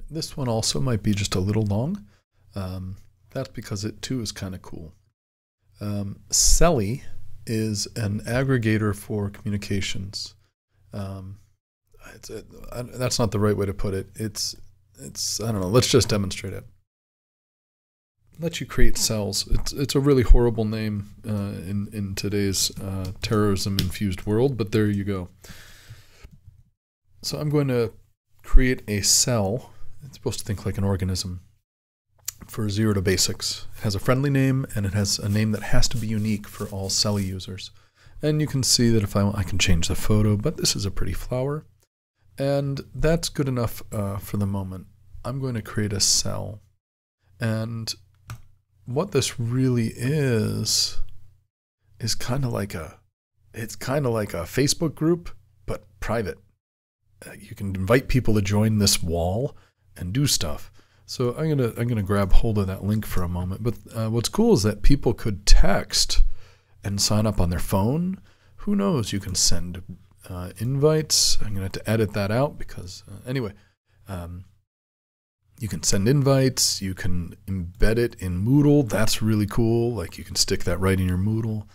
This one also might be just a little long. That's because it too is kind of cool. Celly is an aggregator for communications. That's not the right way to put it. It's I don't know. Let's just demonstrate it. Let you create cells. It's a really horrible name in today's terrorism-infused world, but there you go. So I'm going to create a cell. It's supposed to think like an organism for 0 to basics. It has a friendly name, and it has a name that has to be unique for all Celly users. And you can see that if I want, I can change the photo, but this is a pretty flower. And that's good enough for the moment. I'm going to create a cell. And what this really is kind of like a Facebook group, but private. You can invite people to join this wall and do stuff. So I'm gonna grab hold of that link for a moment. But what's cool is that people could text and sign up on their phone. Who knows? You can send invites. I'm gonna have to edit that out because anyway. You can send invites. You can embed it in Moodle. That's really cool. Like you can stick that right in your Moodle.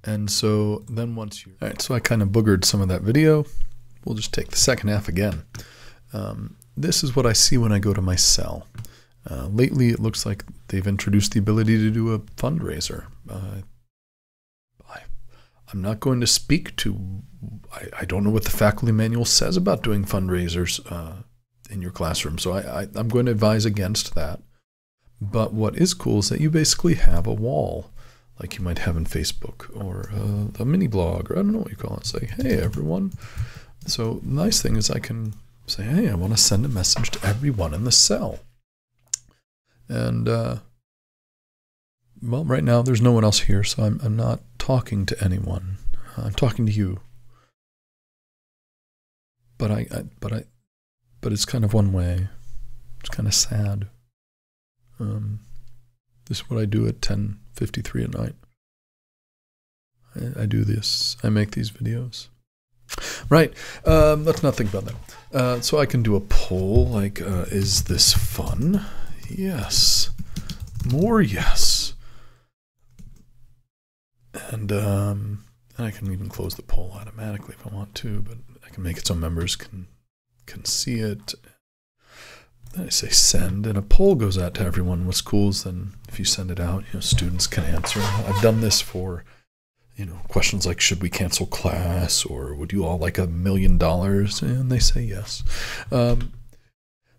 And so then once you... All right, so I kind of boogered some of that video. We'll just take the second half again. This is what I see when I go to my cell. Lately, it looks like they've introduced the ability to do a fundraiser. I'm not going to speak to... I don't know what the faculty manual says about doing fundraisers in your classroom, so I'm going to advise against that. But what is cool is that you basically have a wall, like you might have in Facebook, or a mini blog, or I don't know what you call it. Say, hey, everyone. So the nice thing is I can say, hey, I want to send a message to everyone in the cell. And, well, right now there's no one else here, so I'm not talking to anyone. I'm talking to you. But it's kind of one way. It's kind of sad. This is what I do at 10:53 at night. I do this. I make these videos. Right. Let's not think about that. So I can do a poll like, is this fun? Yes. More yes. And I can even close the poll automatically if I want to, but I can make it so members can see it. Then I say send, and a poll goes out to everyone. What's cool is then if you send it out, students can answer. I've done this for, questions like, should we cancel class, or would you all like $1 million? And they say yes.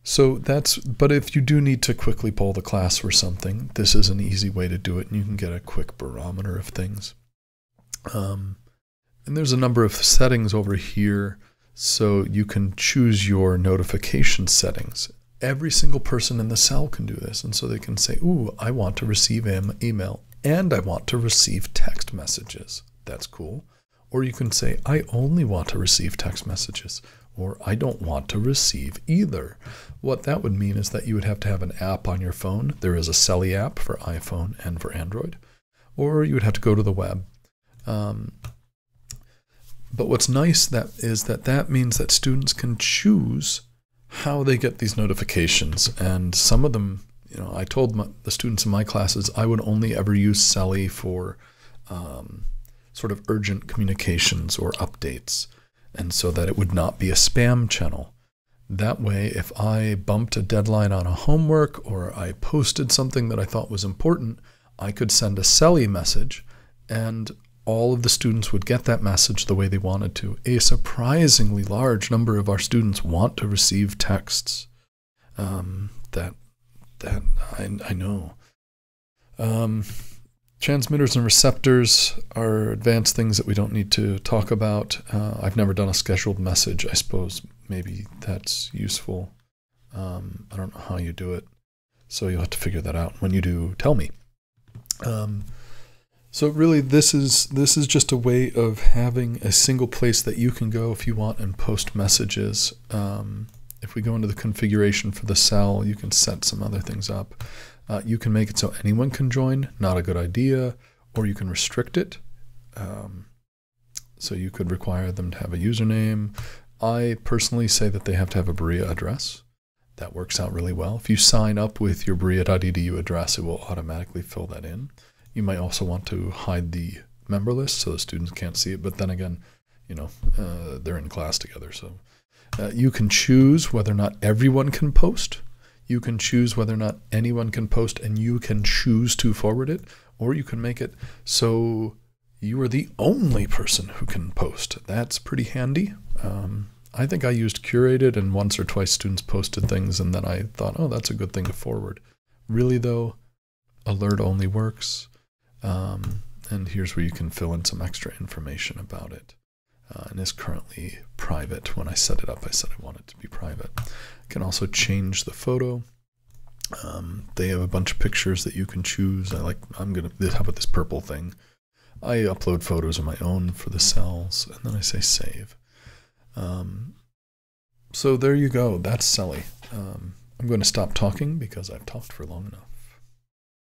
So but if you do need to quickly poll the class for something, this is an easy way to do it, and you can get a quick barometer of things. And there's a number of settings over here. So you can choose your notification settings. Every single person in the cell can do this. And so they can say, ooh, I want to receive email and I want to receive text messages. That's cool. Or you can say, I only want to receive text messages, or I don't want to receive either. What that would mean is that you would have to have an app on your phone. There is a Celly app for iPhone and for Android. Or you would have to go to the web. But what's nice is that means that students can choose how they get these notifications. And some of them, I told the students in my classes I would only ever use Celly for sort of urgent communications or updates, and so that it would not be a spam channel. That way, if I bumped a deadline on a homework or I posted something that I thought was important, I could send a Celly message, and all of the students would get that message the way they wanted to. A surprisingly large number of our students want to receive texts. That I know. Transmitters and receptors are advanced things that we don't need to talk about. I've never done a scheduled message. I suppose maybe that's useful. I don't know how you do it, so you'll have to figure that out. When you do, tell me. So really, this is just a way of having a single place that you can go if you want and post messages. If we go into the configuration for the cell, you can set some other things up. You can make it so anyone can join, not a good idea, or you can restrict it. So you could require them to have a username. I personally say that they have to have a Berea address. that works out really well. If you sign up with your Berea.edu address, it will automatically fill that in. You might also want to hide the member list so the students can't see it, but then again, they're in class together. So you can choose whether or not everyone can post. You can choose whether or not anyone can post, and you can choose to forward it, or you can make it so you are the only person who can post. That's pretty handy. I think I used curated, and once or twice students posted things, and then I thought, oh, that's a good thing to forward. Really though, alert only works. And here's where you can fill in some extra information about it. And is currently private. When I set it up, I said I want it to be private. I can also change the photo. They have a bunch of pictures that you can choose. How about this purple thing? I upload photos of my own for the cells, and then I say save. So there you go. That's Celly. I'm going to stop talking because I've talked for long enough.